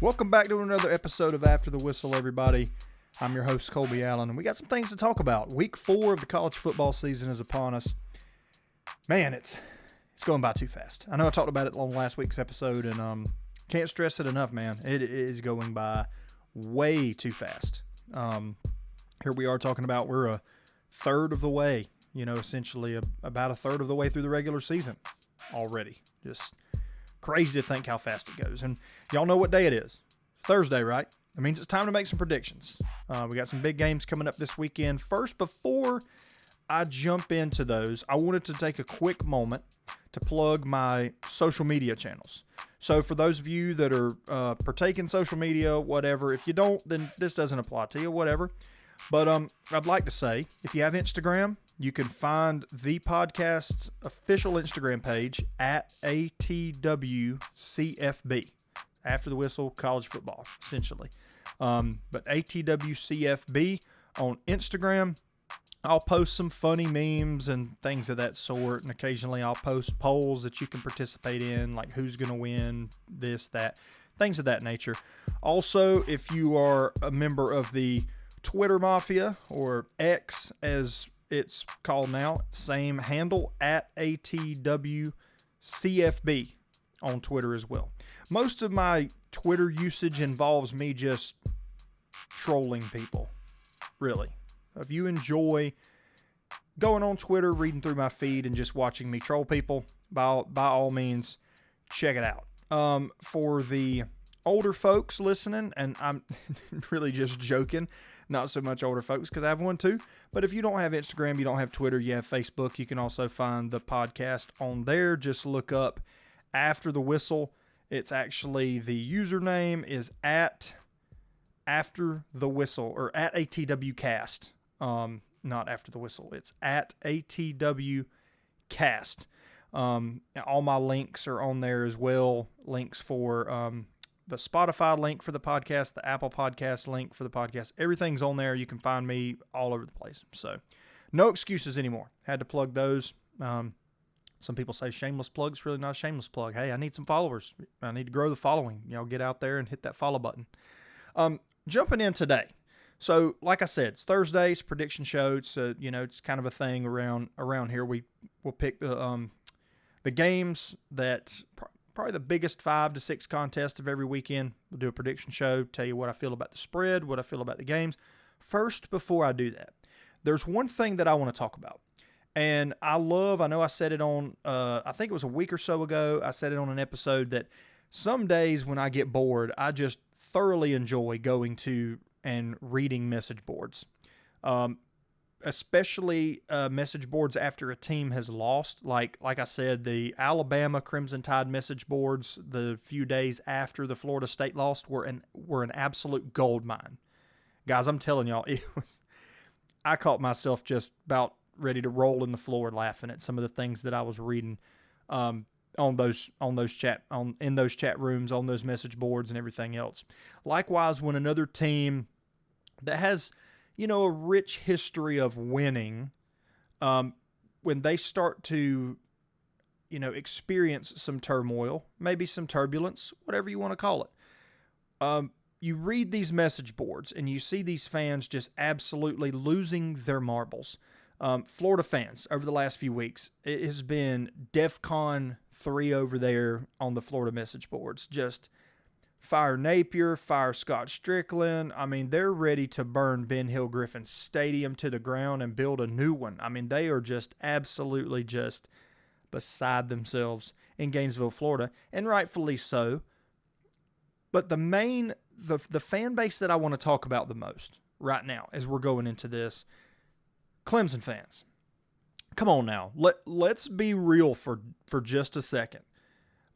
Welcome back to another episode of After the Whistle, everybody. I'm your host, Colby Allen, and we got some things to talk about. Week 4 of the college football season is upon us. Man, it's going by too fast. I know I talked about it on last week's episode, and can't stress it enough, man. It is going by way too fast. Here we are talking about we're a third of the way, essentially about a third of the way through the regular season already. Just crazy to think how fast it goes. And y'all know what day it is. Thursday, right? That means it's time to make some predictions. We got some big games coming up this weekend. First, before I jump into those, I wanted to take a quick moment to plug my social media channels. So for those of you that are partaking social media, whatever, if you don't, then this doesn't apply to you, whatever. But I'd like to say, if you have Instagram, you can find the podcast's official Instagram page at ATWCFB. After the Whistle, college football, essentially. But ATWCFB on Instagram. I'll post some funny memes and things of that sort, and occasionally I'll post polls that you can participate in, like who's going to win, this, that, things of that nature. Also, if you are a member of the Twitter Mafia, or X as it's called now, same handle, at ATWCFB on Twitter as well. Most of my Twitter usage involves me just trolling people, really. If you enjoy going on Twitter, reading through my feed, and just watching me troll people, by all means, check it out. For the older folks listening, and I'm really just joking, not so much older folks because I have one too, but if you don't have Instagram, you don't have Twitter, you have Facebook, you can also find the podcast on there. Just look up After the Whistle. It's actually, the username is at After the Whistle, or at ATWcast. Not After the Whistle. It's at ATWcast. All my links are on there as well. Links for the Spotify link for the podcast, the Apple Podcast link for the podcast. Everything's on there. You can find me all over the place. So no excuses anymore. Had to plug those. Some people say shameless plug. It's really not a shameless plug. Hey, I need some followers. I need to grow the following. Get out there and hit that follow button. Jumping in today. So, like I said, it's Thursday. It's a prediction show. It's it's kind of a thing around here. We'll pick the games that probably the biggest 5 to 6 contests of every weekend. We'll do a prediction show. Tell you what I feel about the spread, what I feel about the games. First, before I do that, there's one thing that I want to talk about. And I know I said it on, I think it was a week or so ago, I said it on an episode that some days when I get bored, I just thoroughly enjoy going to and reading message boards. Especially message boards after a team has lost. Like I said, the Alabama Crimson Tide message boards the few days after the Florida State lost were an absolute gold mine. Guys, I'm telling y'all, I caught myself just about ready to roll in the floor laughing at some of the things that I was reading in those chat rooms, on those message boards and everything else. Likewise, when another team that has, a rich history of winning, when they start to, experience some turmoil, maybe some turbulence, whatever you want to call it, you read these message boards and you see these fans just absolutely losing their marbles. Florida fans over the last few weeks, it has been DEFCON 3 over there on the Florida message boards. Just fire Napier, fire Scott Strickland. I mean, they're ready to burn Ben Hill Griffin Stadium to the ground and build a new one. I mean, they are just absolutely just beside themselves in Gainesville, Florida, and rightfully so. But the fan base that I want to talk about the most right now as we're going into this, Clemson fans. Come on now. Let's be real for just a second.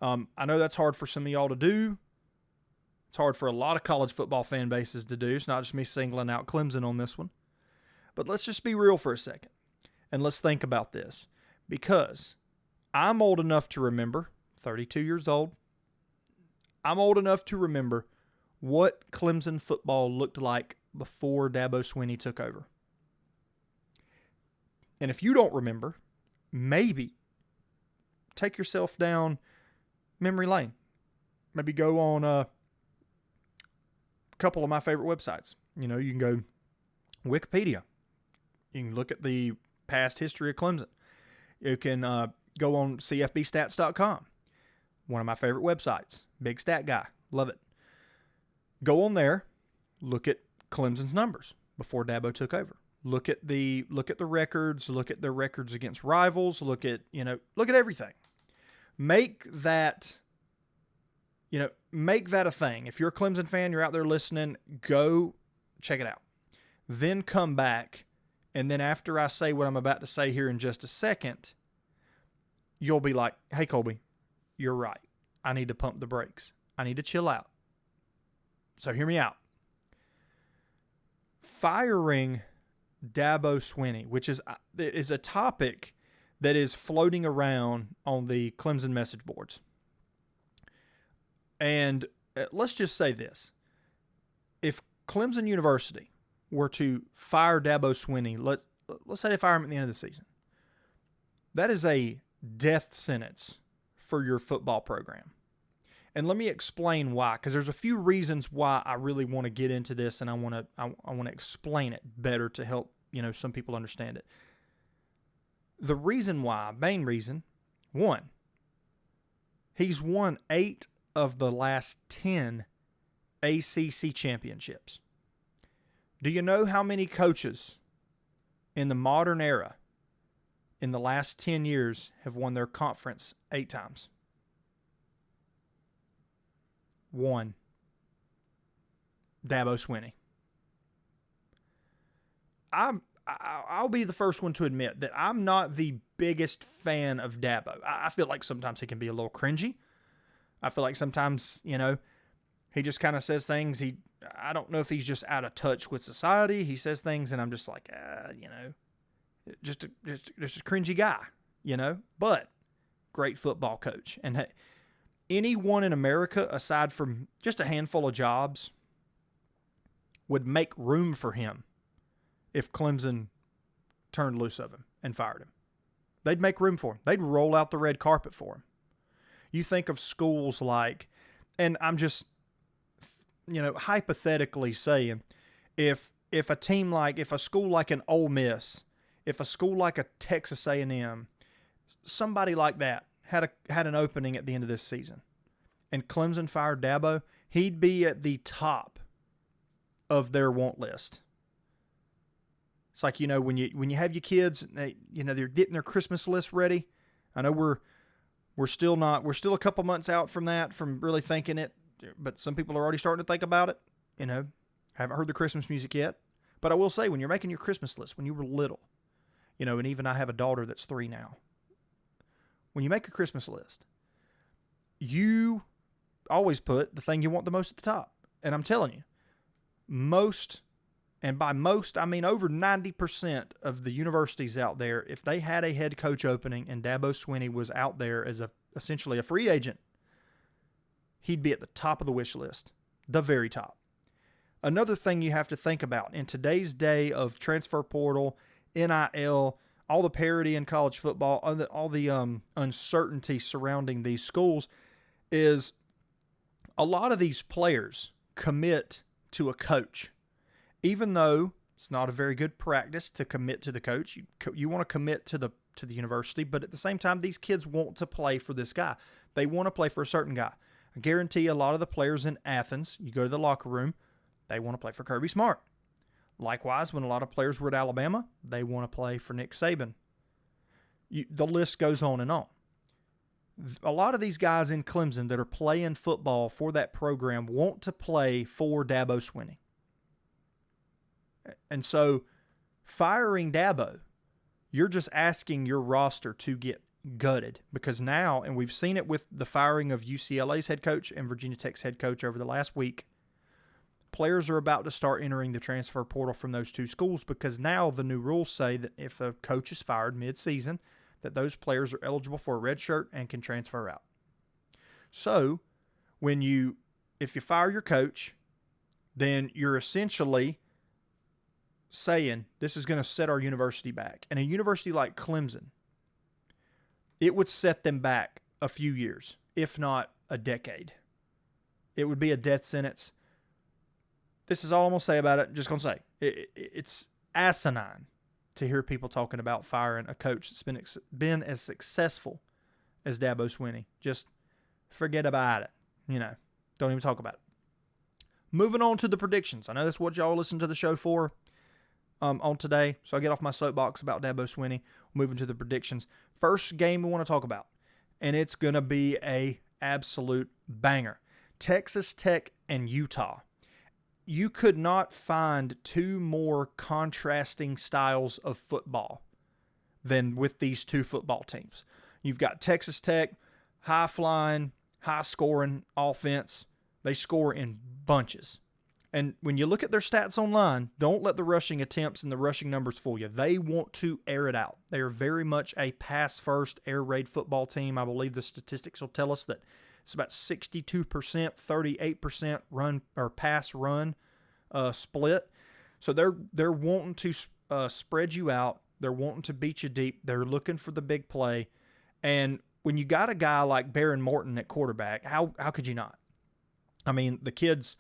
I know that's hard for some of y'all to do. It's hard for a lot of college football fan bases to do. It's not just me singling out Clemson on this one. But let's just be real for a second. And let's think about this. Because I'm old enough to remember, 32 years old, I'm old enough to remember what Clemson football looked like before Dabo Swinney took over. And if you don't remember, maybe take yourself down memory lane. Maybe go on couple of my favorite websites. You know, you can go Wikipedia. You can look at the past history of Clemson. You can go on cfbstats.com. One of my favorite websites. Big stat guy. Love it. Go on there. Look at Clemson's numbers before Dabo took over. Look at the records. Look at their records against rivals. Look at everything. Make that a thing. If you're a Clemson fan, you're out there listening, go check it out. Then come back, and then after I say what I'm about to say here in just a second, you'll be like, hey, Colby, you're right. I need to pump the brakes. I need to chill out. So hear me out. Firing Dabo Swinney, which is a topic that is floating around on the Clemson message boards. And let's just say this. If Clemson University were to fire Dabo Swinney, let's say they fire him at the end of the season, that is a death sentence for your football program. And let me explain why, because there's a few reasons why I really want to get into this, and I want to explain it better to help some people understand it. The reason why, main reason, one, he's won 8 of the last 10 ACC championships. Do you know how many coaches in the modern era in the last 10 years have won their conference 8 times? 1. Dabo Swinney. I'll be the first one to admit that I'm not the biggest fan of Dabo. I feel like sometimes he can be a little cringy. I feel like sometimes, he just kind of says things. I don't know if he's just out of touch with society. He says things and I'm just like, just a cringy guy, but great football coach. And anyone in America, aside from just a handful of jobs, would make room for him if Clemson turned loose of him and fired him. They'd make room for him. They'd roll out the red carpet for him. You think of schools like, and I'm just, hypothetically saying, if a school like an Ole Miss, if a school like a Texas A&M, somebody like that had an opening at the end of this season, and Clemson fired Dabo, he'd be at the top of their want list. It's like, when you have your kids, they're getting their Christmas list ready. I know we're still a couple months out from that, from really thinking it, but some people are already starting to think about it. Haven't heard the Christmas music yet. But I will say, when you're making your Christmas list, when you were little, and even I have a daughter that's 3 now. When you make a Christmas list, you always put the thing you want the most at the top. And I'm telling you, most, and by most, I mean over 90% of the universities out there, if they had a head coach opening and Dabo Swinney was out there as essentially a free agent, he'd be at the top of the wish list, the very top. Another thing you have to think about in today's day of transfer portal, NIL, all the parity in college football, all the uncertainty surrounding these schools, is a lot of these players commit to a coach. Even though it's not a very good practice to commit to the coach, you want to commit to the university, but at the same time, these kids want to play for this guy. They want to play for a certain guy. I guarantee a lot of the players in Athens, you go to the locker room, they want to play for Kirby Smart. Likewise, when a lot of players were at Alabama, they want to play for Nick Saban. The list goes on and on. A lot of these guys in Clemson that are playing football for that program want to play for Dabo Swinney. And so, firing Dabo, you're just asking your roster to get gutted, because now, and we've seen it with the firing of UCLA's head coach and Virginia Tech's head coach over the last week, players are about to start entering the transfer portal from those two schools, because now the new rules say that if a coach is fired mid-season, that those players are eligible for a red shirt and can transfer out. So, if you fire your coach, then you're essentially saying this is going to set our university back. And a university like Clemson, it would set them back a few years, if not a decade. It would be a death sentence. this is all I'm going to say about it. Just going to say it's asinine to hear people talking about firing a coach that's been as successful as Dabo Swinney. Just forget about it. Don't even talk about it. Moving on to the predictions. I know that's what y'all listen to the show for on today, so I get off my soapbox about Dabo Swinney. Moving to the predictions. First game we want to talk about, and it's going to be a absolute banger. Texas Tech and Utah. You could not find two more contrasting styles of football than with these two football teams. You've got Texas Tech, high-flying, high-scoring offense. They score in bunches. And when you look at their stats online, don't let the rushing attempts and the rushing numbers fool you. They want to air it out. They are very much a pass-first, air raid football team. I believe the statistics will tell us that it's about 62%, 38% run or pass run split. So they're wanting to spread you out. They're wanting to beat you deep. They're looking for the big play. And when you got a guy like Baron Morton at quarterback, how could you not? I mean, the kid's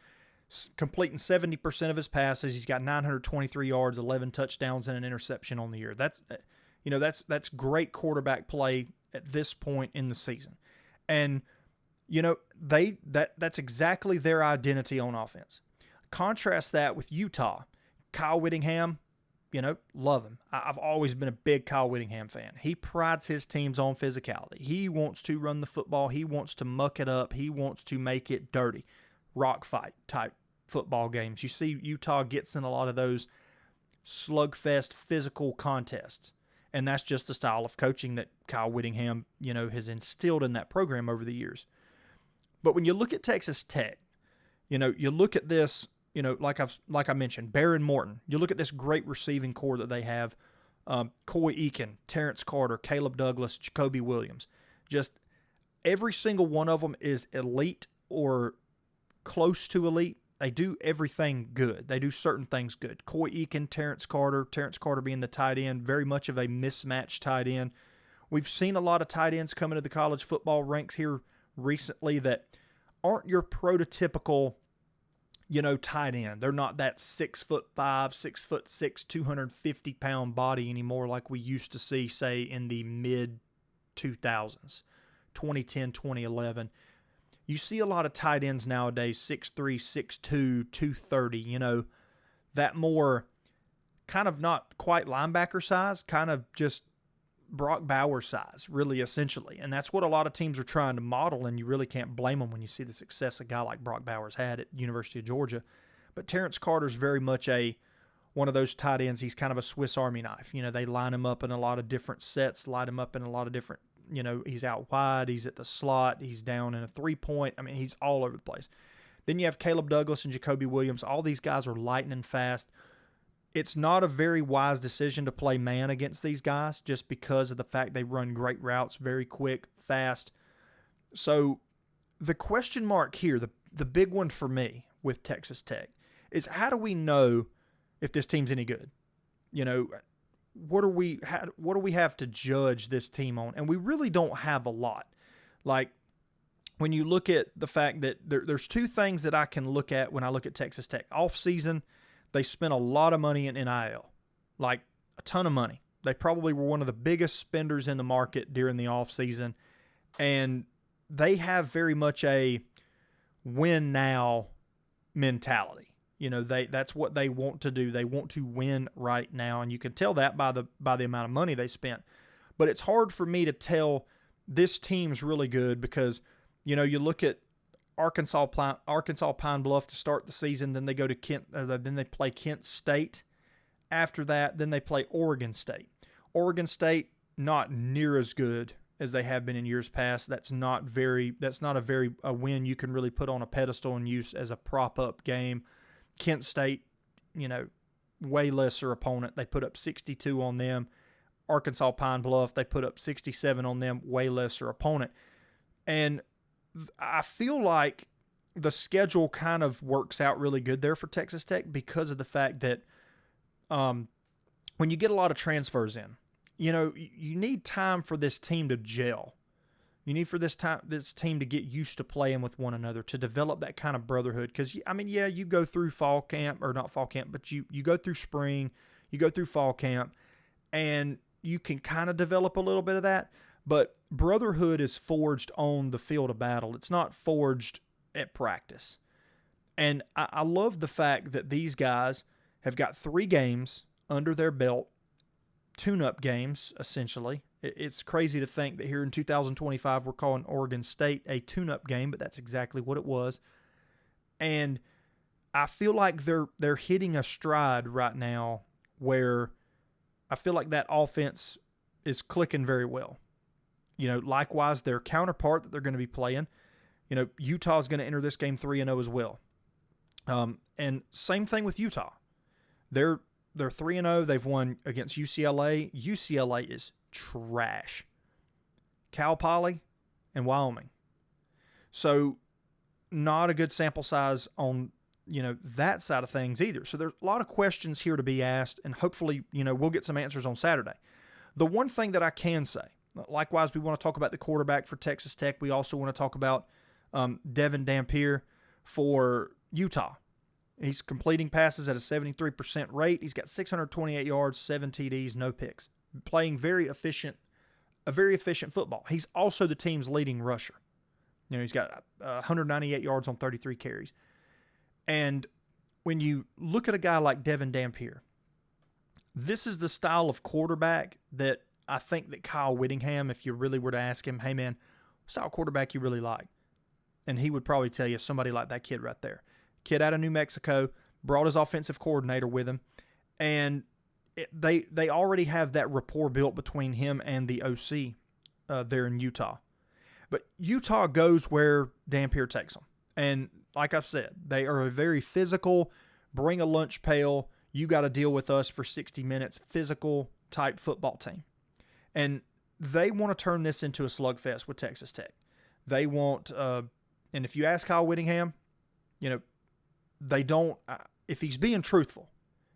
completing 70% of his passes. He's got 923 yards, 11 touchdowns, and an interception on the year. That's great quarterback play at this point in the season. And that's exactly their identity on offense. Contrast that with Utah. Kyle Whittingham, love him. I've always been a big Kyle Whittingham fan. He prides his teams on physicality. He wants to run the football. He wants to muck it up. He wants to make it dirty. Rock fight type football games. You see Utah gets in a lot of those slugfest physical contests. And that's just the style of coaching that Kyle Whittingham, has instilled in that program over the years. But when you look at Texas Tech, you look at this, like I mentioned, Baron Morton. You look at this great receiving core that they have. Coy Eakin, Terrence Carter, Caleb Douglas, Jacoby Williams. Just every single one of them is elite or close to elite. They do everything good. They do certain things good. Coy Eakin, Terrence Carter being the tight end, very much of a mismatched tight end. We've seen a lot of tight ends come into the college football ranks here recently that aren't your prototypical, tight end. They're not that 6'5", 6'6", 250-pound body anymore like we used to see, say, in the mid-2000s, 2010, 2011. You see a lot of tight ends nowadays, 6'3", 6'2", 230, that more kind of not quite linebacker size, kind of just Brock Bowers size, really, essentially. And that's what a lot of teams are trying to model, and you really can't blame them when you see the success a guy like Brock Bowers had at University of Georgia. But Terrence Carter's very much one of those tight ends. He's kind of a Swiss Army knife. They line him up in a lot of different sets, line him up in a lot of different, he's out wide, he's at the slot, he's down in a three-point. I mean, he's all over the place. Then you have Caleb Douglas and Jacoby Williams. All these guys are lightning fast. It's not a very wise decision to play man against these guys just because of the fact they run great routes, very quick, fast. So the question mark here, the big one for me with Texas Tech, is how do we know if this team's any good? What do we have to judge this team on? And we really don't have a lot. Like, when you look at the fact that there's two things that I can look at when I look at Texas Tech. Off season, they spent a lot of money in NIL, like a ton of money. They probably were one of the biggest spenders in the market during the offseason, and they have very much a win now mentality. That's what they want to do. They want to win right now, and you can tell that by the amount of money they spent. But it's hard for me to tell this team's really good because, you look at Arkansas Pine Bluff to start the season, then they go to Kent, then they play Kent State. After that, then they play Oregon State. Oregon State, not near as good as they have been in years past. That's not a win you can really put on a pedestal and use as a prop up game. Kent State, way lesser opponent. They put up 62 on them. Arkansas Pine Bluff, they put up 67 on them, way lesser opponent. And I feel like the schedule kind of works out really good there for Texas Tech because of the fact that when you get a lot of transfers in, you need time for this team to gel. You need for this team to get used to playing with one another, to develop that kind of brotherhood. Because, I mean, yeah, you go through fall camp, or not fall camp, but you go through spring, you go through fall camp, and you can kind of develop a little bit of that. But brotherhood is forged on the field of battle. It's not forged at practice. And I love the fact that these guys have got 3 games under their belt, tune-up games, essentially. It's crazy to think that here in 2025 we're calling Oregon State a tune-up game, but that's exactly what it was. And I feel like they're hitting a stride right now where I feel like that offense is clicking very well. You know, likewise, their counterpart that they're going to be playing, you know, Utah's going to enter this game 3-0 as well. And same thing with Utah. They're 3-0. They've won against UCLA. UCLA is trash. Cal Poly and Wyoming. So not a good sample size on, you know, that side of things either. So there's a lot of questions here to be asked, and hopefully, you know, we'll get some answers on Saturday. The one thing that I can say, likewise, we want to talk about the quarterback for Texas Tech. We also want to talk about Devin Dampier for Utah. He's completing passes at a 73% rate. He's got 628 yards, 7 TDs, no picks. Playing a very efficient football. He's also the team's leading rusher. You know, he's got 198 yards on 33 carries. And when you look at a guy like Devin Dampier, this is the style of quarterback that I think that Kyle Whittingham, if you really were to ask him, hey man, what style of quarterback you really like? And he would probably tell you somebody like that kid right there. Kid out of New Mexico, brought his offensive coordinator with him, and they already have that rapport built between him and the OC there in Utah. But Utah goes where Dampier takes them. And like I've said, they are a very physical, bring a lunch pail, you got to deal with us for 60 minutes, physical type football team. And they want to turn this into a slugfest with Texas Tech. They want, and if you ask Kyle Whittingham, you know, they don't, if he's being truthful,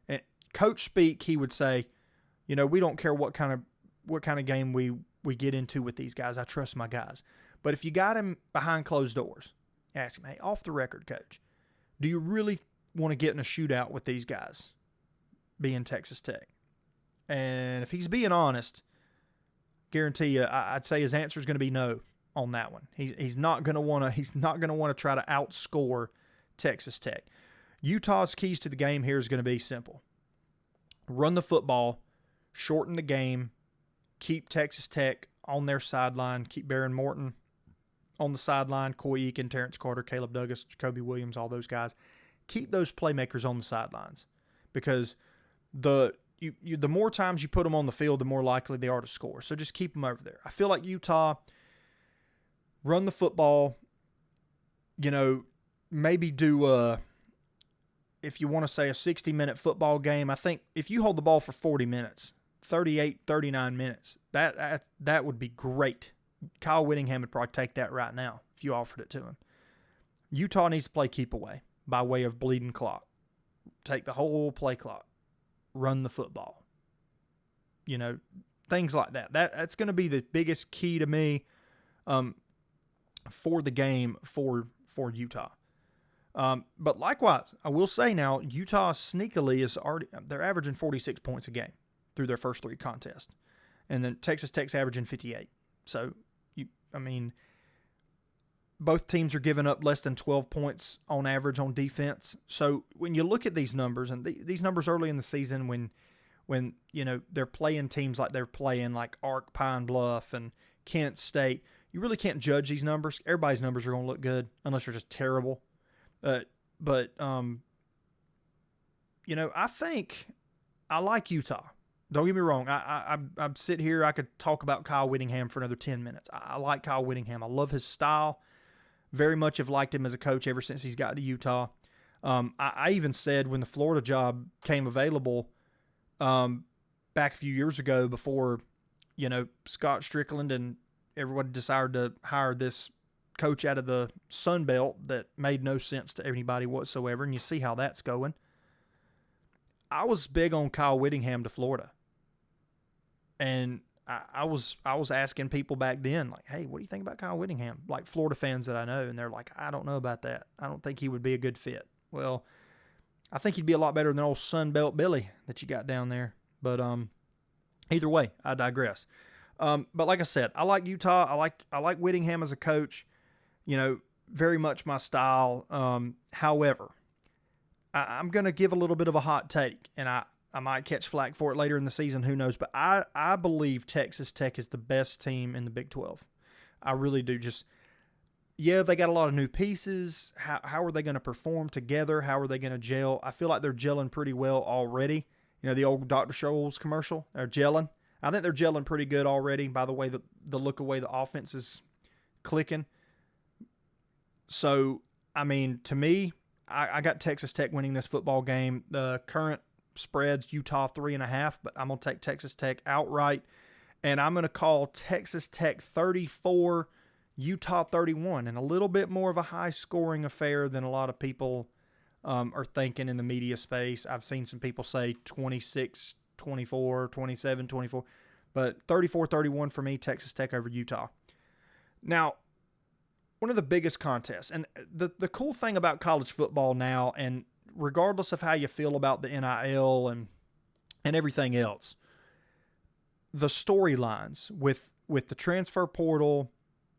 and coach speak, he would say, you know, we don't care what kind of game we get into with these guys. I trust my guys. But if you got him behind closed doors, ask him, hey, off the record, coach, do you really want to get in a shootout with these guys being Texas Tech? And if he's being honest, guarantee you, I'd say his answer is going to be no on that one. He's not going to want to try to outscore Texas Tech. Utah's keys to the game here is going to be simple. Run the football, shorten the game, keep Texas Tech on their sideline, keep Baron Morton on the sideline, Coy Eakin, Terrence Carter, Caleb Douglas, Jacoby Williams, all those guys. Keep those playmakers on the sidelines, because the more times you put them on the field, the more likely they are to score. So just keep them over there. I feel like Utah, run the football, you know, maybe do if you want to say a 60-minute football game. I think if you hold the ball for 40 minutes, 38, 39 minutes, that would be great. Kyle Whittingham would probably take that right now if you offered it to him. Utah needs to play keep away by way of bleeding clock. Take the whole play clock. Run the football. You know, things like that. That's going to be the biggest key to me for the game for Utah. But likewise, I will say now, Utah sneakily they're averaging 46 points a game through their first 3 contests. And then Texas Tech's averaging 58. So, both teams are giving up less than 12 points on average on defense. So when you look at these numbers, and these numbers early in the season when you know they're playing teams like they're playing like Ark, Pine Bluff, and Kent State, you really can't judge these numbers. Everybody's numbers are going to look good unless they're just terrible. But you know, I think I like Utah. Don't get me wrong. I sit here, I could talk about Kyle Whittingham for another 10 minutes. I like Kyle Whittingham. I love his style. Very much have liked him as a coach ever since he's got to Utah. I even said when the Florida job came available back a few years ago, before, you know, Scott Strickland and everybody decided to hire this coach out of the Sun Belt that made no sense to anybody whatsoever, and you see how that's going. I was big on Kyle Whittingham to Florida. And I was asking people back then, like, hey, what do you think about Kyle Whittingham? Like Florida fans that I know, and they're like, I don't know about that. I don't think he would be a good fit. Well, I think he'd be a lot better than old Sunbelt Billy that you got down there. But either way, I digress. But like I said, I like Utah. I like Whittingham as a coach. Very much my style. However, I'm going to give a little bit of a hot take, and I might catch flack for it later in the season. Who knows? But I believe Texas Tech is the best team in the Big 12. I really do. They got a lot of new pieces. How are they going to perform together? How are they going to gel? I feel like they're gelling pretty well already. The old Dr. Scholl's commercial, they're gelling. I think they're gelling pretty good already by the way the look away the offense is clicking. So, I mean, to me, I got Texas Tech winning this football game. The current spread's Utah 3.5, but I'm going to take Texas Tech outright. And I'm going to call Texas Tech 34, Utah 31, and a little bit more of a high-scoring affair than a lot of people are thinking in the media space. I've seen some people say 26, 24, 27, 24, but 34-31 for me, Texas Tech over Utah. Now, one of the biggest contests, and the cool thing about college football now, and regardless of how you feel about the NIL and everything else, the storylines with the transfer portal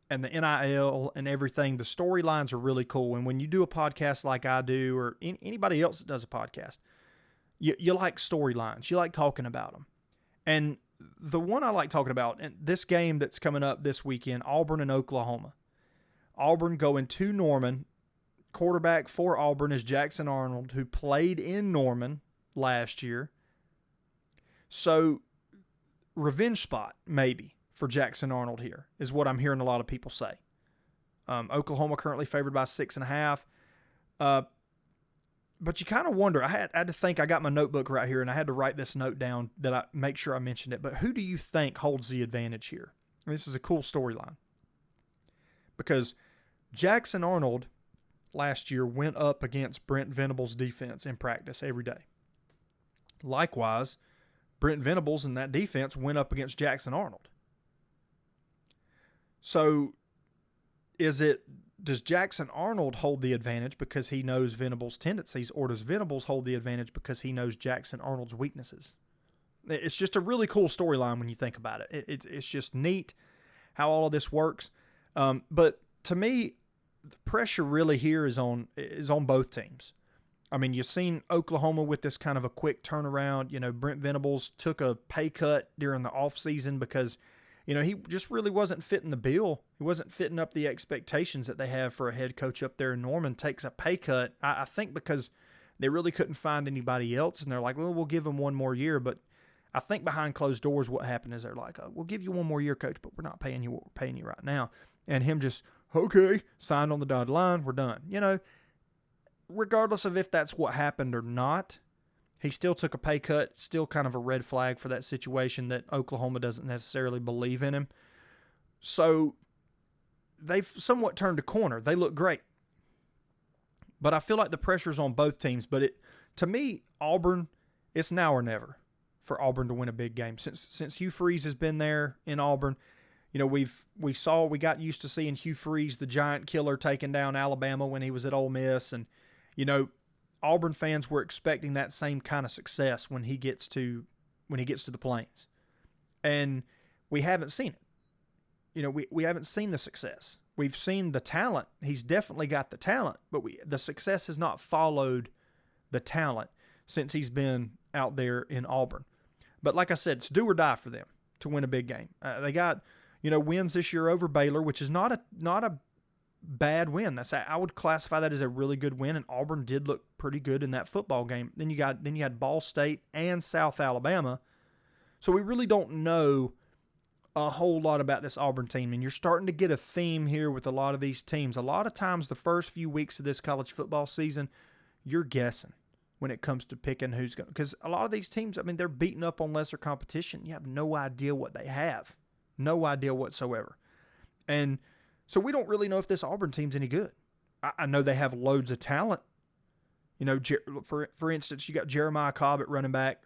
and the NIL and everything, the storylines are really cool. And when you do a podcast like I do, or anybody else that does a podcast, you like storylines. You like talking about them. And the one I like talking about, and this game that's coming up this weekend, Auburn and Oklahoma. Auburn going to Norman. Quarterback for Auburn is Jackson Arnold, who played in Norman last year. So, revenge spot, maybe, for Jackson Arnold here, is what I'm hearing a lot of people say. Oklahoma currently favored by 6.5. But you kind of wonder, I had to think, I got my notebook right here, and I had to write this note down that I make sure I mentioned it. But who do you think holds the advantage here? This is a cool storyline. Because Jackson Arnold last year went up against Brent Venables' defense in practice every day. Likewise, Brent Venables and that defense went up against Jackson Arnold. So, does Jackson Arnold hold the advantage because he knows Venables' tendencies, or does Venables hold the advantage because he knows Jackson Arnold's weaknesses? It's just a really cool storyline when you think about it. It's just neat how all of this works. But to me, the pressure really here is on both teams. I mean, you've seen Oklahoma with this kind of a quick turnaround. Brent Venables took a pay cut during the offseason because, he just really wasn't fitting the bill. He wasn't fitting up the expectations that they have for a head coach up there in Norman. Takes a pay cut, I think because they really couldn't find anybody else, and they're like, well, we'll give him one more year. But I think behind closed doors what happened is they're like, we'll give you one more year, coach, but we're not paying you what we're paying you right now. And him just, okay, signed on the dotted line, we're done. Regardless of if that's what happened or not, he still took a pay cut, still kind of a red flag for that situation that Oklahoma doesn't necessarily believe in him. So they've somewhat turned a corner. They look great. But I feel like the pressure's on both teams. But to me, Auburn, it's now or never for Auburn to win a big game. Since Hugh Freeze has been there in Auburn, we got used to seeing Hugh Freeze, the giant killer, taking down Alabama when he was at Ole Miss. And, Auburn fans were expecting that same kind of success when he gets to the Plains. And we haven't seen it. We haven't seen the success. We've seen the talent. He's definitely got the talent, but the success has not followed the talent since he's been out there in Auburn. But like I said, it's do or die for them to win a big game. They got, wins this year over Baylor, which is not a bad win. I would classify that as a really good win, and Auburn did look pretty good in that football game. Then you had Ball State and South Alabama. So we really don't know a whole lot about this Auburn team, and you're starting to get a theme here with a lot of these teams. A lot of times the first few weeks of this college football season, you're guessing when it comes to picking who's going to, because a lot of these teams, I mean, they're beating up on lesser competition. You have no idea what they have. No idea whatsoever. And so we don't really know if this Auburn team's any good. I know they have loads of talent. For instance, you got Jeremiah Cobb at running back.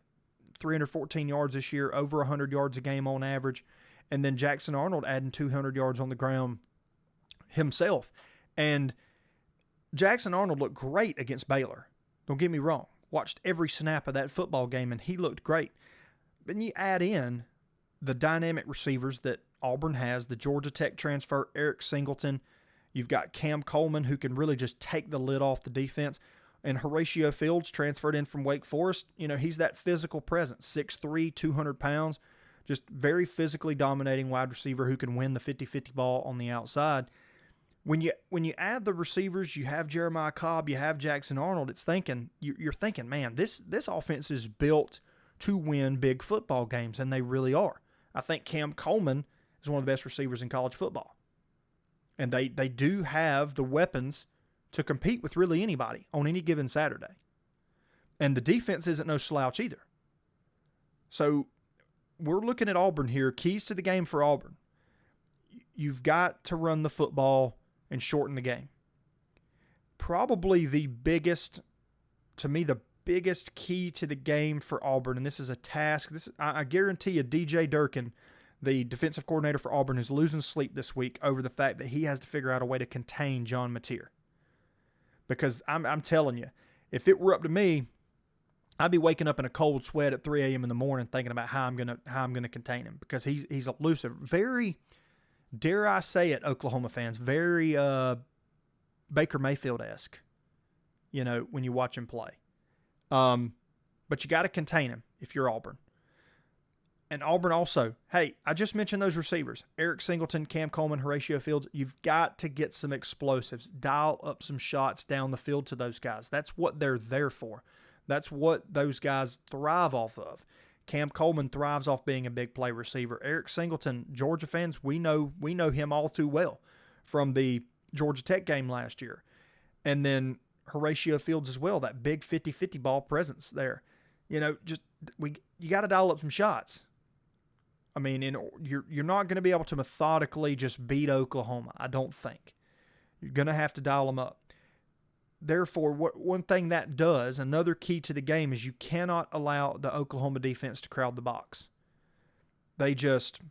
314 yards this year, over 100 yards a game on average. And then Jackson Arnold adding 200 yards on the ground himself. And Jackson Arnold looked great against Baylor. Don't get me wrong. Watched every snap of that football game, and he looked great. Then you add in the dynamic receivers that Auburn has, the Georgia Tech transfer, Eric Singleton. You've got Cam Coleman, who can really just take the lid off the defense. And Horatio Fields, transferred in from Wake Forest. He's that physical presence, 6'3", 200 pounds, just very physically dominating wide receiver who can win the 50-50 ball on the outside. When you add the receivers, you have Jeremiah Cobb, you have Jackson Arnold, you're thinking, man, this offense is built to win big football games, and they really are. I think Cam Coleman is one of the best receivers in college football. And they do have the weapons to compete with really anybody on any given Saturday. And the defense isn't no slouch either. So we're looking at Auburn here. Keys to the game for Auburn. You've got to run the football and shorten the game. Probably the biggest key to the game for Auburn, and this is a task. I guarantee you DJ Durkin, the defensive coordinator for Auburn, is losing sleep this week over the fact that he has to figure out a way to contain John Mateer. Because I'm telling you, if it were up to me, I'd be waking up in a cold sweat at 3 a.m. in the morning thinking about how I'm gonna contain him, because he's elusive. Very, dare I say it, Oklahoma fans, very Baker Mayfield-esque, when you watch him play. But you got to contain him if you're Auburn. And Auburn also, hey, I just mentioned those receivers, Eric Singleton, Cam Coleman, Horatio Fields. You've got to get some explosives, dial up some shots down the field to those guys. That's what they're there for. That's what those guys thrive off of. Cam Coleman thrives off being a big play receiver. Eric Singleton, Georgia fans, we know him all too well from the Georgia Tech game last year. And then Horatio Fields as well, that big 50-50 ball presence there. You got to dial up some shots. I mean, you're not going to be able to methodically just beat Oklahoma, I don't think. You're going to have to dial them up. Therefore, one thing that does, another key to the game, is you cannot allow the Oklahoma defense to crowd the box. They just,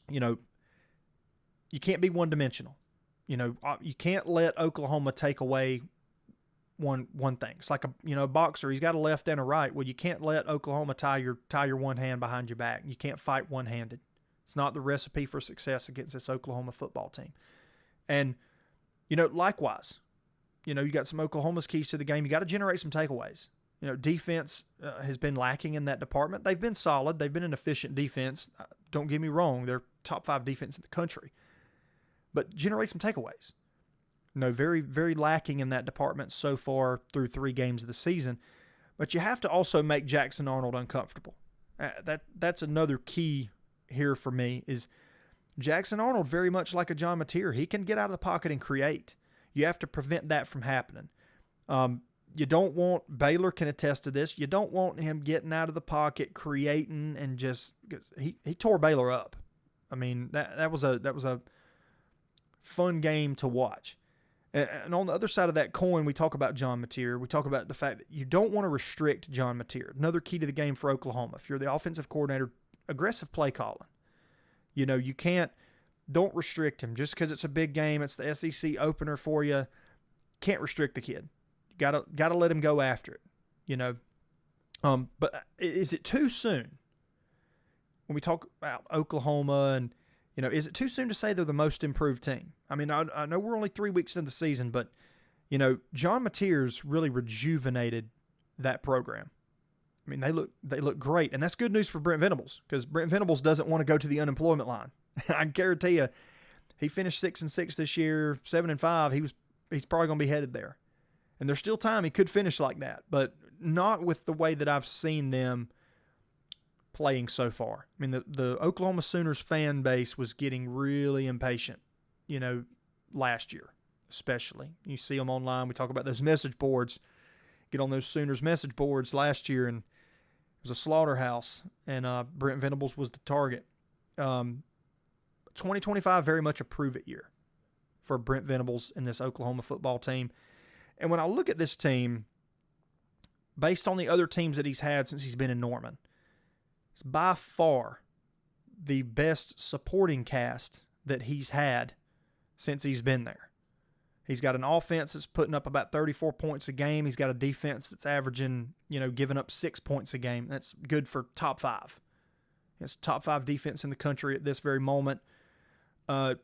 you can't be one-dimensional. You can't let Oklahoma take away one thing. It's like a boxer. He's got a left and a right. Well, you can't let Oklahoma tie your one hand behind your back. You can't fight one-handed. It's not the recipe for success against this Oklahoma football team. And likewise, you got some Oklahoma's keys to the game. You got to generate some takeaways. Defense has been lacking in that department. They've been solid. They've been an efficient defense. Don't get me wrong. They're top 5 defense in the country. But generate some takeaways. Very, very lacking in that department so far through 3 games of the season. But you have to also make Jackson Arnold uncomfortable. That's another key here for me, is Jackson Arnold, very much like a John Mateer. He can get out of the pocket and create. You have to prevent that from happening. You don't want, Baylor can attest to this, you don't want him getting out of the pocket, creating, and just, he tore Baylor up. I mean, that was a fun game to watch. And on the other side of that coin, we talk about John Mateer. We talk about the fact that you don't want to restrict John Mateer. Another key to the game for Oklahoma. If you're the offensive coordinator, aggressive play calling. You don't restrict him. Just because it's a big game, it's the SEC opener for you, can't restrict the kid. You gotta let him go after it. But is it too soon when we talk about Oklahoma and is it too soon to say they're the most improved team? I mean, I know we're only 3 weeks into the season, but, John Mateer's really rejuvenated that program. I mean, they look great, and that's good news for Brent Venables, because Brent Venables doesn't want to go to the unemployment line. I guarantee you, he finished 6-6 this year, 7-5. He's probably going to be headed there, and there's still time he could finish like that, but not with the way that I've seen them playing so far. I mean, the Oklahoma Sooners fan base was getting really impatient, last year, especially. You see them online. We talk about those message boards. Get on those Sooners message boards last year, and it was a slaughterhouse, and Brent Venables was the target. 2025, very much a prove-it year for Brent Venables and this Oklahoma football team. And when I look at this team, based on the other teams that he's had since he's been in Norman, It's by far the best supporting cast that he's had since he's been there. He's got an offense that's putting up about 34 points a game. He's got a defense that's averaging, giving up 6 points a game. That's good for top 5. It's top 5 defense in the country at this very moment. They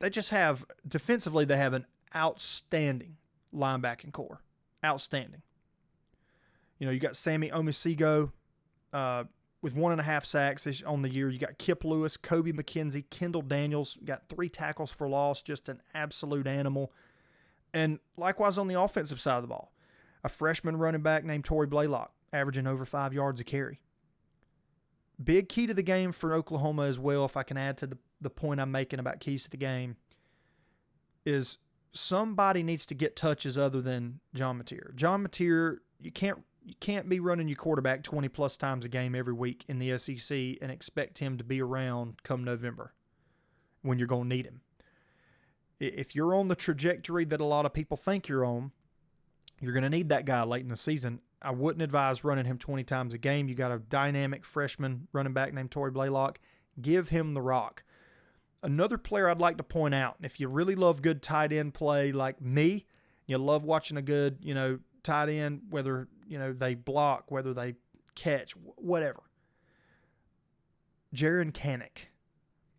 just have, defensively, they have an outstanding linebacking core. Outstanding. You got Sammy Omisigo with 1.5 sacks on the year. You got Kip Lewis, Kobe McKenzie, Kendall Daniels. Got 3 tackles for loss. Just an absolute animal. And likewise on the offensive side of the ball, a freshman running back named Torrey Blaylock, averaging over 5 yards a carry. Big key to the game for Oklahoma as well, if I can add to the point I'm making about keys to the game, is somebody needs to get touches other than John Mateer. John Mateer, you can't be running your quarterback 20-plus times a game every week in the SEC and expect him to be around come November when you're going to need him. If you're on the trajectory that a lot of people think you're on, you're going to need that guy late in the season. I wouldn't advise running him 20 times a game. You got a dynamic freshman running back named Torrey Blaylock. Give him the rock. Another player I'd like to point out, if you really love good tight end play like me, you love watching a good, tight end, whether, they block, whether they catch, whatever. Jaron Kanak,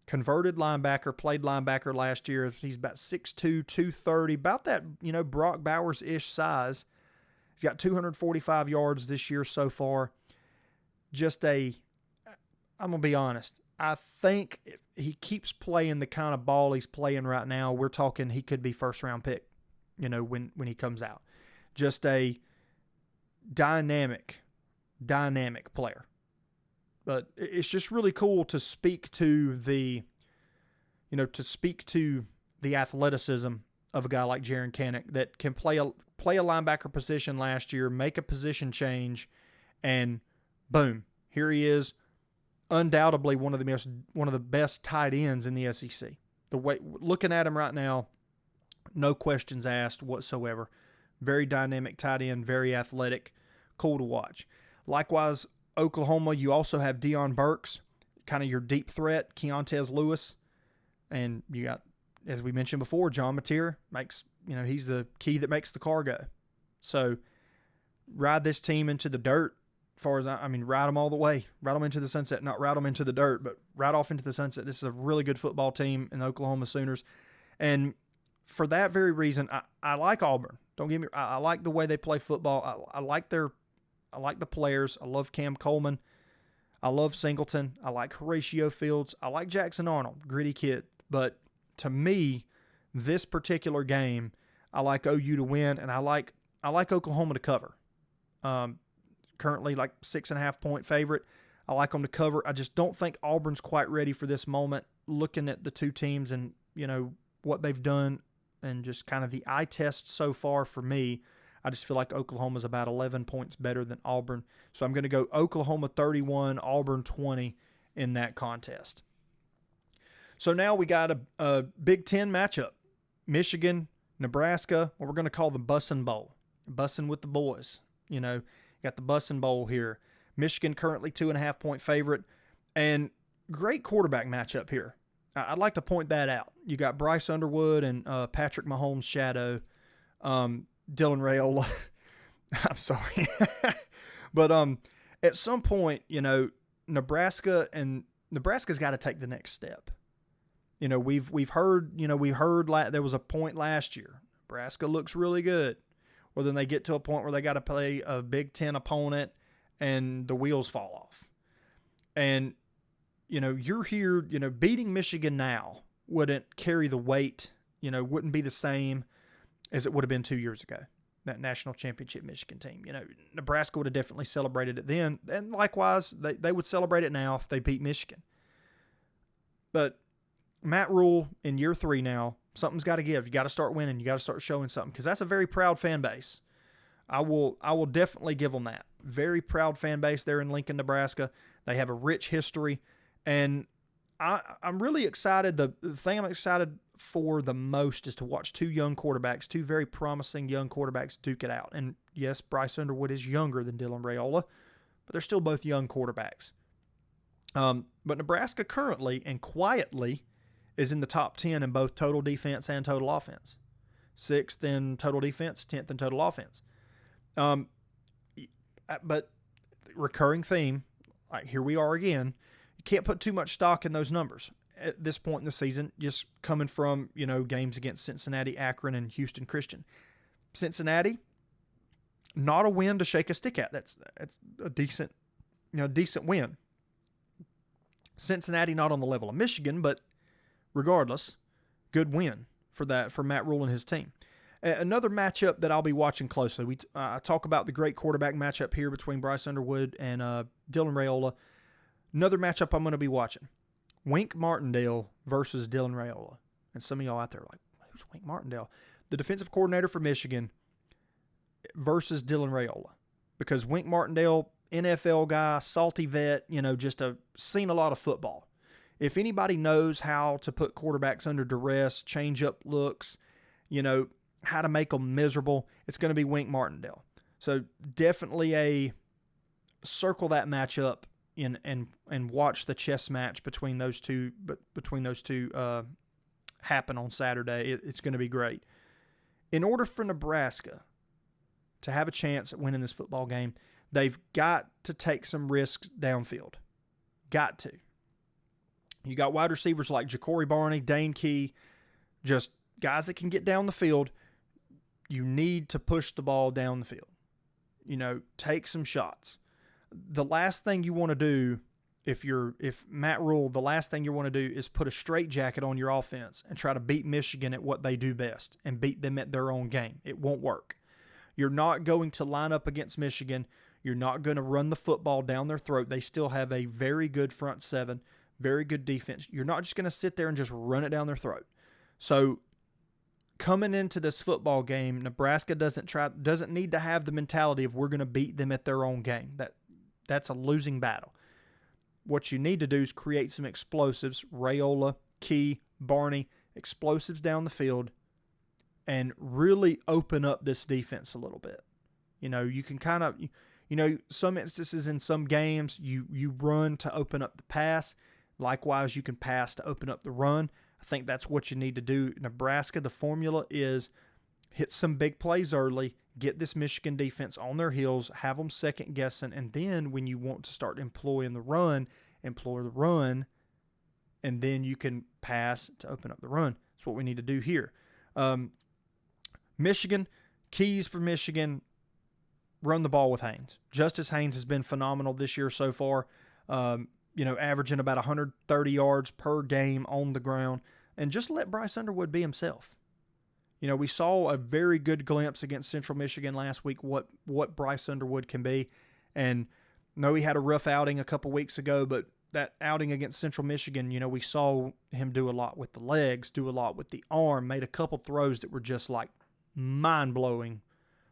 converted linebacker, played linebacker last year. He's about 6'2", 230, about that, Brock Bowers-ish size. He's got 245 yards this year so far. I'm going to be honest, I think if he keeps playing the kind of ball he's playing right now, we're talking he could be first-round pick, when he comes out. Just a dynamic player. But it's just really cool to speak to the athleticism of a guy like Jaron Kanak that can play a linebacker position last year, make a position change, and boom, here he is, undoubtedly one of the best tight ends in the SEC. The way looking at him right now, no questions asked whatsoever. Very dynamic tight end, very athletic, cool to watch. Likewise, Oklahoma, you also have Deion Burks, kind of your deep threat, Keontez Lewis, and you got, as we mentioned before, John Mateer makes, he's the key that makes the car go. So ride this team into the dirt. As far as ride them all the way, ride them into the sunset, not ride them into the dirt, but ride off into the sunset. This is a really good football team in the Oklahoma Sooners. And for that very reason, I like Auburn. Don't get me, I like the way they play football. I like the players. I love Cam Coleman. I love Singleton. I like Horatio Fields. I like Jackson Arnold, gritty kid. But to me, this particular game, I like OU to win, and I like Oklahoma to cover. Currently like 6.5 point favorite. I like them to cover. I just don't think Auburn's quite ready for this moment. Looking at the two teams and what they've done and just kind of the eye test so far for me, I just feel like Oklahoma's about 11 points better than Auburn. So I'm going to go Oklahoma 31, Auburn 20 in that contest. So now we got a Big Ten matchup. Michigan, Nebraska, what we're going to call the Bussin' Bowl. Bussin' with the boys. Got the Bussin' Bowl here. Michigan currently 2.5 point favorite. And great quarterback matchup here. I'd like to point that out. You got Bryce Underwood and Patrick Mahomes' shadow, Dylan Raiola. I'm sorry. But at some point, Nebraska's got to take the next step. We've heard there was a point last year. Nebraska looks really good. Well, then they get to a point where they got to play a Big Ten opponent and the wheels fall off. And, you're here, beating Michigan now wouldn't carry the weight, wouldn't be the same as it would have been 2 years ago, that national championship Michigan team. Nebraska would have definitely celebrated it then. And likewise, they would celebrate it now if they beat Michigan. But Matt Rule in year 3 now, something's got to give. You got to start winning. You got to start showing something because that's a very proud fan base. I will definitely give them that. Very proud fan base there in Lincoln, Nebraska. They have a rich history, and I'm really excited. The thing I'm excited for the most is to watch two very promising young quarterbacks duke it out. And yes, Bryce Underwood is younger than Dylan Raiola, but they're still both young quarterbacks. But Nebraska currently and quietly is in the top 10 in both total defense and total offense. 6th in total defense, 10th in total offense. But recurring theme, like here we are again, you can't put too much stock in those numbers at this point in the season, just coming from, games against Cincinnati, Akron, and Houston Christian. Cincinnati, not a win to shake a stick at. That's a decent win. Cincinnati not on the level of Michigan, but regardless, good win for Matt Rule and his team. Another matchup that I'll be watching closely. I talk about the great quarterback matchup here between Bryce Underwood and Dylan Raiola. Another matchup I'm going to be watching. Wink Martindale versus Dylan Raiola. And some of y'all out there are like, who's Wink Martindale? The defensive coordinator for Michigan versus Dylan Raiola. Because Wink Martindale, NFL guy, salty vet, just seen a lot of football. If anybody knows how to put quarterbacks under duress, change up looks, how to make them miserable, it's going to be Wink Martindale. So definitely circle that matchup and watch the chess match between those two happen on Saturday. It's going to be great. In order for Nebraska to have a chance at winning this football game, they've got to take some risks downfield. Got to. You got wide receivers like Ja'Cory Barney, Dane Key, just guys that can get down the field. You need to push the ball down the field. Take some shots. The last thing you want to do, if Matt Rule, the last thing you want to do is put a straitjacket on your offense and try to beat Michigan at what they do best and beat them at their own game. It won't work. You're not going to line up against Michigan. You're not going to run the football down their throat. They still have a very good front seven, very good defense. You're not just going to sit there and just run it down their throat. So coming into this football game, Nebraska doesn't need to have the mentality of we're going to beat them at their own game. That's a losing battle. What you need to do is create some explosives, Raiola, Key, Barney, explosives down the field, and really open up this defense a little bit. You can kind of, some instances in some games, you run to open up the pass. Likewise, you can pass to open up the run. I think that's what you need to do. Nebraska, the formula is hit some big plays early, get this Michigan defense on their heels, have them second guessing, and then when you want to start employing the run, employ the run, and then you can pass to open up the run. That's what we need to do here. Michigan, keys for Michigan, run the ball with Haynes. Justice Haynes has been phenomenal this year so far, averaging about 130 yards per game on the ground, and just let Bryce Underwood be himself. We saw a very good glimpse against Central Michigan last week what Bryce Underwood can be. And no, he had a rough outing a couple weeks ago, but that outing against Central Michigan, we saw him do a lot with the legs, do a lot with the arm, made a couple throws that were just like mind-blowing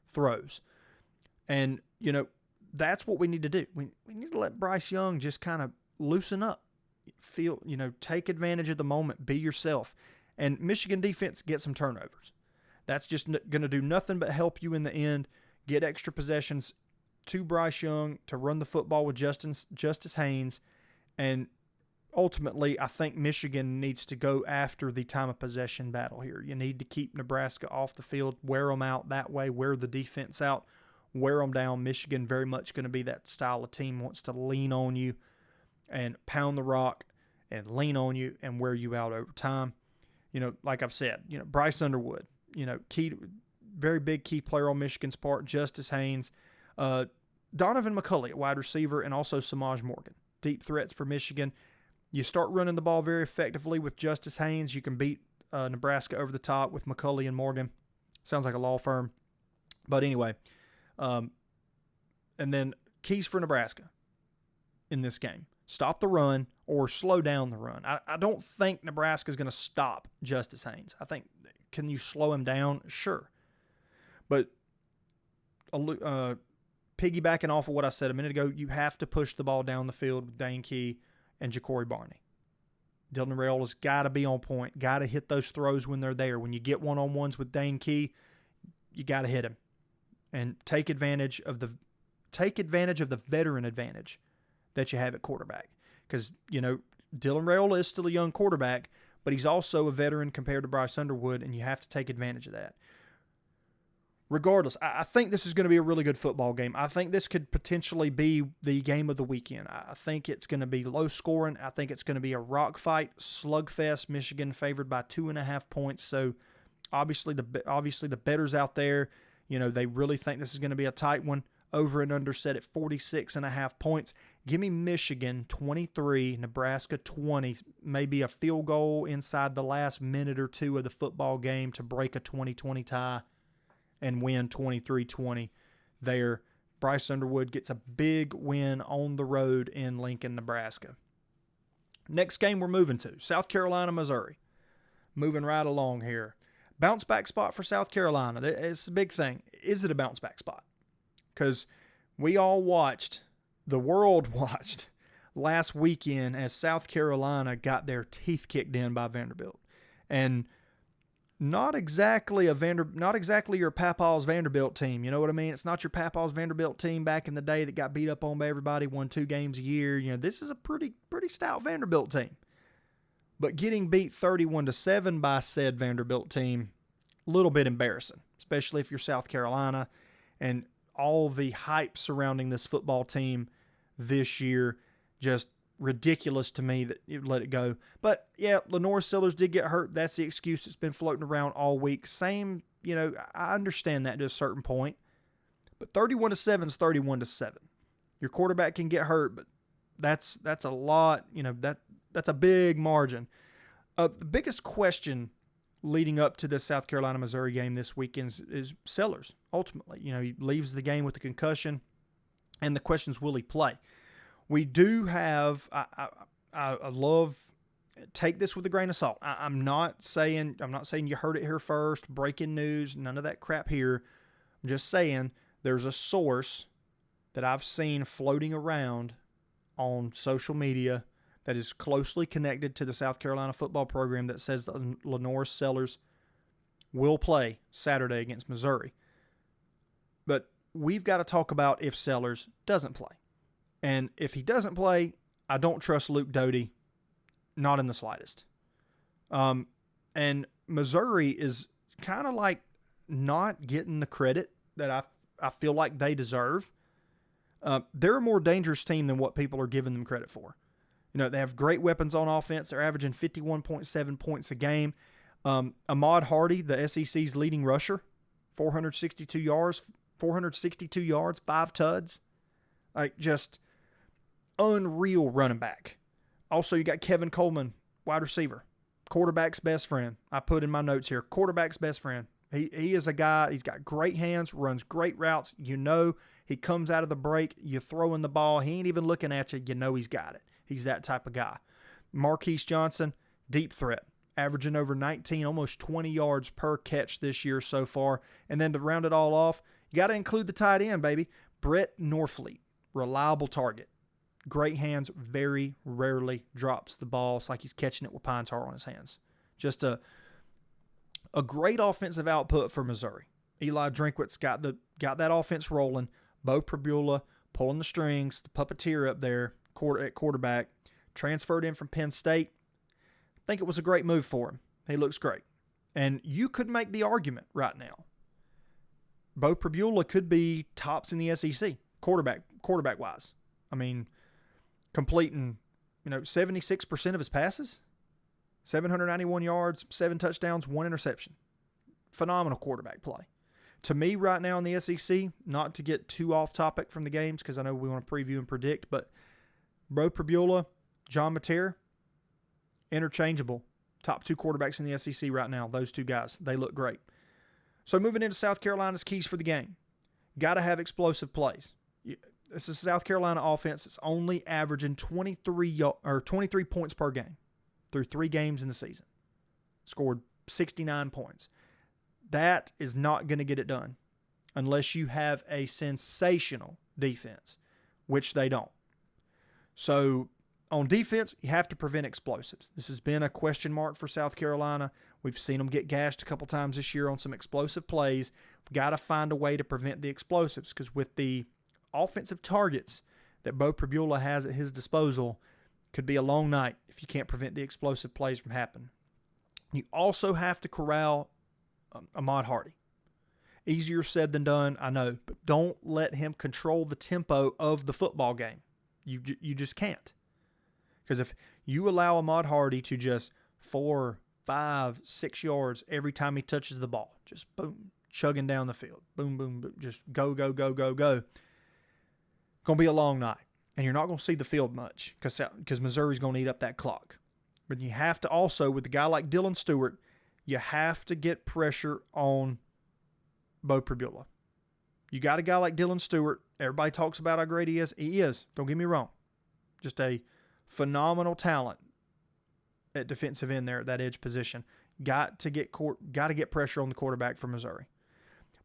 throws. And, that's what we need to do. We need to let Bryce Young just kind of loosen up, take advantage of the moment, be yourself. And Michigan defense, get some turnovers. That's just going to do nothing but help you in the end. Get extra possessions to Bryce Young to run the football with Justice Haynes. And ultimately, I think Michigan needs to go after the time of possession battle here. You need to keep Nebraska off the field, wear them out that way, wear the defense out, wear them down. Michigan very much going to be that style of team, wants to lean on you and pound the rock and lean on you and wear you out over time. Like I've said, Bryce Underwood, key, very big key player on Michigan's part, Justice Haynes, Donovan McCulley at wide receiver, and also Samaj Morgan. Deep threats for Michigan. You start running the ball very effectively with Justice Haynes, you can beat Nebraska over the top with McCulley and Morgan. Sounds like a law firm. But anyway, and then keys for Nebraska in this game. Stop the run or slow down the run. I don't think Nebraska is going to stop Justice Haynes. I think, can you slow him down? Sure. But piggybacking off of what I said a minute ago, you have to push the ball down the field with Dane Key and Ja'Cory Barney. Dylan Raiola's got to be on point, got to hit those throws when they're there. When you get one-on-ones with Dane Key, you got to hit him. And take advantage of the veteran advantage that you have at quarterback. because, Dylan Raiola is still a young quarterback, but he's also a veteran compared to Bryce Underwood, and you have to take advantage of that. Regardless, I think this is going to be a really good football game. I think this could potentially be the game of the weekend. I think it's going to be low scoring. I think it's going to be a rock fight, slugfest. Michigan favored by 2.5 points. So obviously the bettors out there, they really think this is going to be a tight one. Over and under set at 46.5 points. Give me Michigan 23, Nebraska 20. Maybe a field goal inside the last minute or two of the football game to break a 20-20 tie and win 23-20 there. Bryce Underwood gets a big win on the road in Lincoln, Nebraska. Next game we're moving to, South Carolina, Missouri. Moving right along here. Bounce back spot for South Carolina. It's a big thing. Is it a bounce back spot? Because the world watched last weekend as South Carolina got their teeth kicked in by Vanderbilt. And not exactly your Papaw's Vanderbilt team. You know what I mean? It's not your Papaw's Vanderbilt team back in the day that got beat up on by everybody, won 2 games a year. This is a pretty stout Vanderbilt team. But getting beat 31-7 by said Vanderbilt team, a little bit embarrassing, especially if you're South Carolina, and all the hype surrounding this football team this year, just ridiculous to me that you let it go. But yeah, Lenore Sellers did get hurt. That's the excuse that's been floating around all week. Same, I understand that to a certain point. But 31-7 is 31-7. Your quarterback can get hurt, but that's a lot. That's a big margin. The biggest question leading up to the South Carolina-Missouri game this weekend is Sellers, ultimately. He leaves the game with a concussion, and the question is, will he play? We do have, I love, take this with a grain of salt. I'm not saying you heard it here first, breaking news, none of that crap here. I'm just saying there's a source that I've seen floating around on social media that is closely connected to the South Carolina football program that says that Lenore Sellers will play Saturday against Missouri. But we've got to talk about if Sellers doesn't play. And if he doesn't play, I don't trust Luke Doty, not in the slightest. And Missouri is kind of like not getting the credit that I feel like they deserve. They're a more dangerous team than what people are giving them credit for. They have great weapons on offense. They're averaging 51.7 points a game. Ahmad Hardy, the SEC's leading rusher, 462 yards, 5 tuds. Just unreal running back. Also, you got Kevin Coleman, wide receiver, quarterback's best friend. I put in my notes here, quarterback's best friend. He is a guy, he's got great hands, runs great routes. He comes out of the break, you throw in the ball, he ain't even looking at you, he's got it. He's that type of guy. Marquise Johnson, deep threat, averaging over 19, almost 20 yards per catch this year so far. And then to round it all off, you got to include the tight end, baby. Brett Norfleet, reliable target. Great hands, very rarely drops the ball. It's like he's catching it with pine tar on his hands. Just a great offensive output for Missouri. Eli Drinkwitz got that offense rolling. Bo Prabula pulling the strings, the puppeteer up there at quarterback. Transferred in from Penn State. I think it was a great move for him. He looks great. And you could make the argument right now. Bo Prabula could be tops in the SEC, quarterback-wise. Completing, 76% of his passes, 791 yards, 7 touchdowns, 1 interception. Phenomenal quarterback play. To me right now in the SEC, not to get too off topic from the games because I know we want to preview and predict, but Bo Prabula, John Mateer, interchangeable. Top 2 quarterbacks in the SEC right now, those 2 guys. They look great. So moving into South Carolina's keys for the game. Got to have explosive plays. This is South Carolina offense. It's only averaging 23 points per game through 3 games in the season. Scored 69 points. That is not going to get it done unless you have a sensational defense, which they don't. So on defense, you have to prevent explosives. This has been a question mark for South Carolina. We've seen them get gashed a couple times this year on some explosive plays. We've got to find a way to prevent the explosives because with the offensive targets that Bo Prabula has at his disposal, Could be a long night if you can't prevent the explosive plays from happening. You also have to corral Ahmad Hardy. Easier said than done, I know, but don't let him control the tempo of the football game. You just can't. Because if you allow Ahmad Hardy to just 4, 5, 6 yards every time he touches the ball, just boom, chugging down the field, boom, boom, boom, just go, go, go, go, go. Going to be a long night, and you're not going to see the field much because Missouri's going to eat up that clock. But you have to also, with a guy like Dylan Stewart, you have to get pressure on Bo Pribula. You got a guy like Dylan Stewart. Everybody talks about how great he is. He is. Don't get me wrong. Just a phenomenal talent at defensive end there at that edge position. Got to get pressure on the quarterback for Missouri.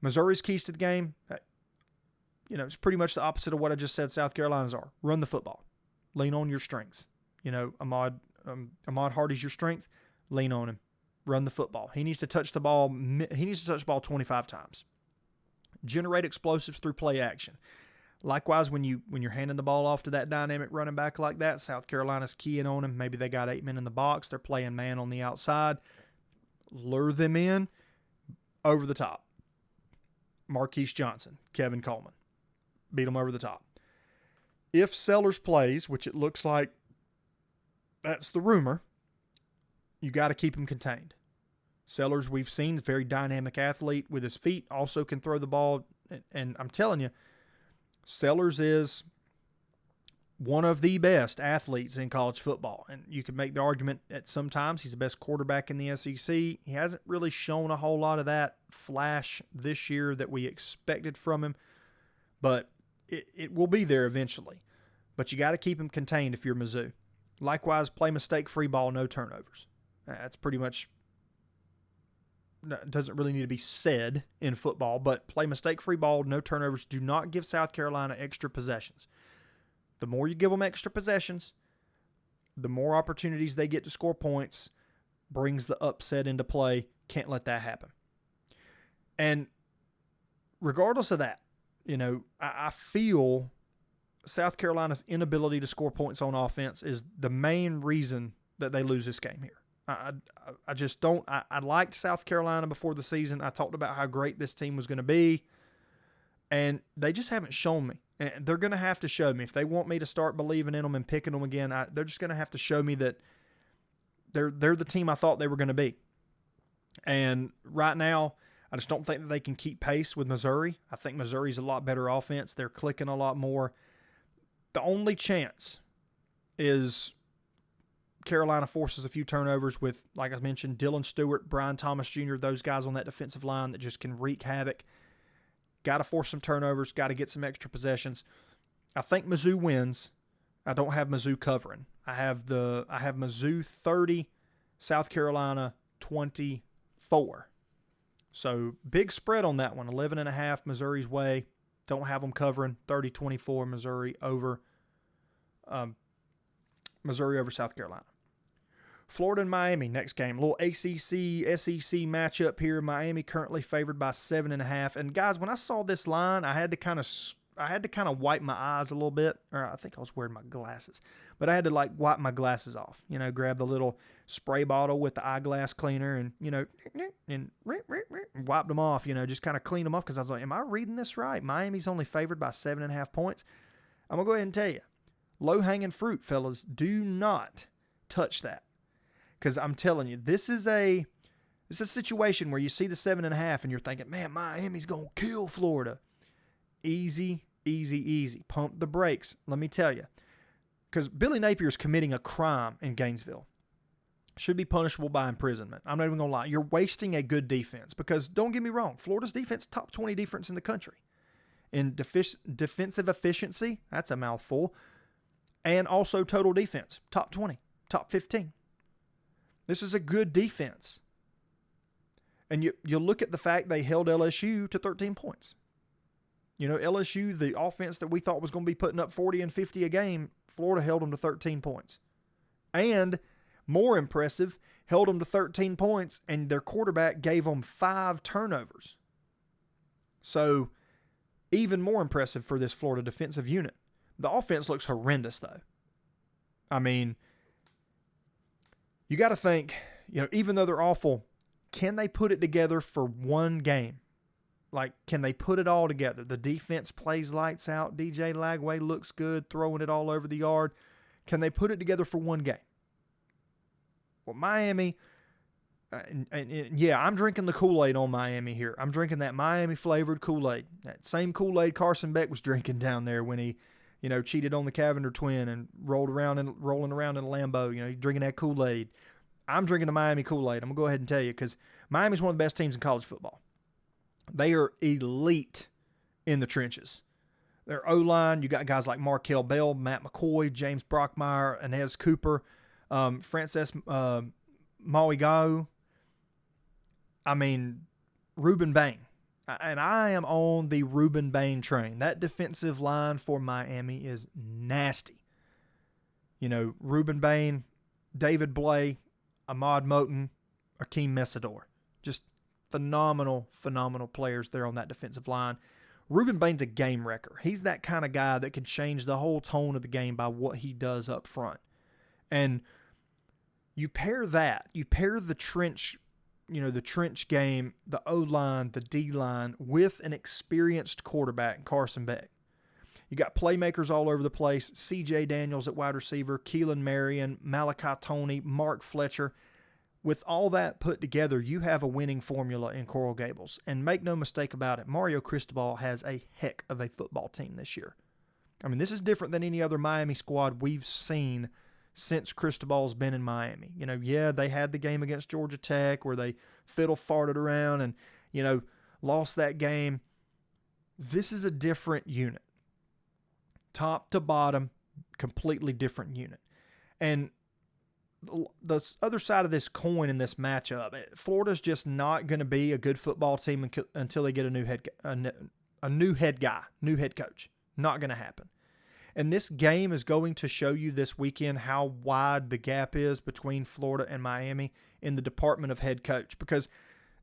Missouri's keys to the game, it's pretty much the opposite of what I just said South Carolina's are. Run the football. Lean on your strengths. Ahmad Hardy's your strength. Lean on him. Run the football. He needs to touch the ball. He needs to touch the ball 25 times. Generate explosives through play action. Likewise, when you're handing the ball off to that dynamic running back like that, South Carolina's keying on him. Maybe they got 8 men in the box. They're playing man on the outside. Lure them in over the top. Marquise Johnson, Kevin Coleman. Beat them over the top. If Sellers plays, which it looks like that's the rumor, you got to keep him contained. Sellers, we've seen, a very dynamic athlete with his feet, also can throw the ball. And I'm telling you, Sellers is one of the best athletes in college football. And you could make the argument that sometimes he's the best quarterback in the SEC. He hasn't really shown a whole lot of that flash this year that we expected from him. But it will be there eventually. But you got to keep him contained if you're Mizzou. Likewise, play mistake-free ball, no turnovers. That's pretty much, doesn't really need to be said in football, but play mistake-free ball, no turnovers. Do not give South Carolina extra possessions. The more you give them extra possessions, the more opportunities they get to score points, brings the upset into play. Can't let that happen. And regardless of that, I feel South Carolina's inability to score points on offense is the main reason that they lose this game here. I just don't. I liked South Carolina before the season. I talked about how great this team was going to be, and they just haven't shown me. And they're going to have to show me. If they want me to start believing in them and picking them again, they're just going to have to show me that they're the team I thought they were going to be. And right now, I just don't think that they can keep pace with Missouri. I think Missouri's a lot better offense. They're clicking a lot more. The only chance is Carolina forces a few turnovers with, like I mentioned, Dylan Stewart, Brian Thomas Jr., those guys on that defensive line that just can wreak havoc. Got to force some turnovers, got to get some extra possessions. I think Mizzou wins. I don't have Mizzou covering. I have Mizzou 30, South Carolina 24. So big spread on that one, 11.5 Missouri's way. Don't have them covering, 30-24 Missouri over South Carolina. Florida and Miami, next game. A little ACC, SEC matchup here. Miami currently favored by 7.5. And guys, when I saw this line, I had to kind of wipe my eyes a little bit. Or I think I was wearing my glasses. But I had to wipe my glasses off. Grab the little spray bottle with the eyeglass cleaner and, and wipe them off, just kind of clean them off because I was like, am I reading this right? Miami's only favored by 7.5 points. I'm going to go ahead and tell you, low-hanging fruit, fellas, do not touch that. Because I'm telling you, this is a situation where you see the 7.5 and you're thinking, man, Miami's going to kill Florida. Easy, easy, easy. Pump the brakes. Let me tell you. Because Billy Napier is committing a crime in Gainesville. Should be punishable by imprisonment. I'm not even going to lie. You're wasting a good defense. Because don't get me wrong, Florida's defense, top 20 defense in the country. In defensive efficiency, that's a mouthful. And also total defense, top 20, top 15. This is a good defense. And you look at the fact they held LSU to 13 points. LSU, the offense that we thought was going to be putting up 40 and 50 a game, Florida held them to 13 points. And more impressive, held them to 13 points, and their quarterback gave them 5 turnovers. So even more impressive for this Florida defensive unit. The offense looks horrendous, though. I mean, you got to think, even though they're awful, can they put it together for one game? Like, can they put it all together? The defense plays lights out. DJ Lagway looks good, throwing it all over the yard. Can they put it together for one game? Well, Miami, I'm drinking the Kool-Aid on Miami here. I'm drinking that Miami-flavored Kool-Aid. That same Kool-Aid Carson Beck was drinking down there when he, cheated on the Cavender twin and rolling around in a Lambo. Drinking that Kool-Aid. I'm drinking the Miami Kool-Aid. I'm going to go ahead and tell you, because Miami's one of the best teams in college football. They are elite in the trenches. Their O-line, you got guys like Markel Bell, Matt McCoy, James Brockmeyer, Inez Cooper, Frances Mauigau. I mean, Ruben Bain. And I am on the Ruben Bain train. That defensive line for Miami is nasty. Ruben Bain, David Blay, Ahmad Moten, Akeem Mesidor. Just phenomenal players there on that defensive line. Ruben Bain's a game wrecker. He's that kind of guy that can change the whole tone of the game by what he does up front. And you pair the trench, the trench game, the O-line, the D-line, with an experienced quarterback, Carson Beck. You got playmakers all over the place. C.J. Daniels at wide receiver, Keelan Marion, Malachi Toney, Mark Fletcher. With all that put together, you have a winning formula in Coral Gables. And make no mistake about it, Mario Cristobal has a heck of a football team this year. I mean, this is different than any other Miami squad we've seen since Cristobal's been in Miami. They had the game against Georgia Tech where they fiddle-farted around and, lost that game. This is a different unit. Top to bottom, completely different unit. And the other side of this coin in this matchup, Florida's just not going to be a good football team until they get a new head coach. Not going to happen. And this game is going to show you this weekend how wide the gap is between Florida and Miami in the department of head coach.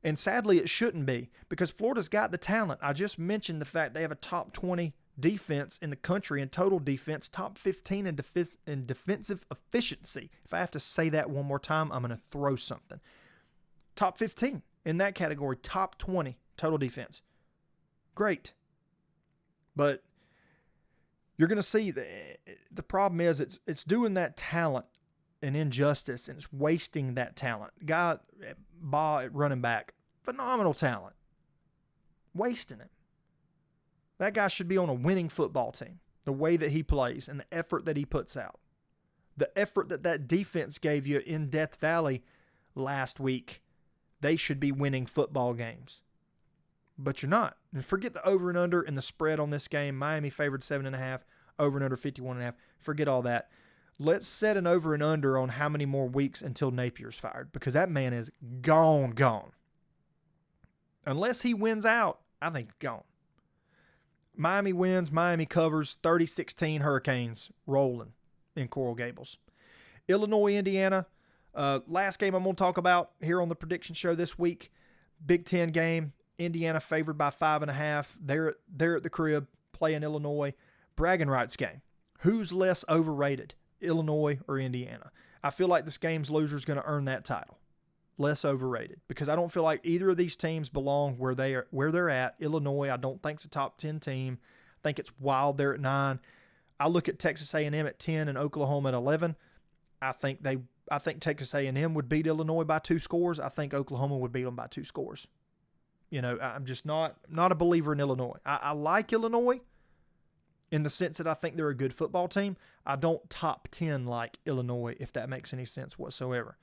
And sadly, it shouldn't be, because Florida's got the talent. I just mentioned the fact they have a top 20 defense in the country in total defense, top 15 in defensive efficiency. If I have to say that one more time, I'm going to throw something. Top 15 in that category, top 20 total defense. Great. But you're going to see the problem is it's doing that talent an injustice, and it's wasting that talent. Guy at running back, phenomenal talent. Wasting him. That guy should be on a winning football team, the way that he plays and the effort that he puts out. The effort that defense gave you in Death Valley last week, they should be winning football games. But you're not. And forget the over and under and the spread on this game. Miami favored 7.5, over and under 51.5. Forget all that. Let's set an over and under on how many more weeks until Napier's fired, because that man is gone. Unless he wins out, I think gone. Miami wins, Miami covers, 30-16 Hurricanes rolling in Coral Gables. Illinois, Indiana, last game I'm going to talk about here on the prediction show this week. Big Ten game, Indiana favored by 5.5. They're at the crib playing Illinois. Bragging rights game. Who's less overrated, Illinois or Indiana? I feel like this game's loser is going to earn that title. Less overrated, because I don't feel like either of these teams belong where they're at. Illinois, I don't think it's a top 10 team. I think it's wild. They're at 9. I look at Texas A&M at 10 and Oklahoma at 11. I think Texas A&M would beat Illinois by 2 scores. I think Oklahoma would beat them by 2 scores. I'm just not a believer in Illinois. I like Illinois in the sense that I think they're a good football team. I don't top 10 like Illinois, if that makes any sense whatsoever.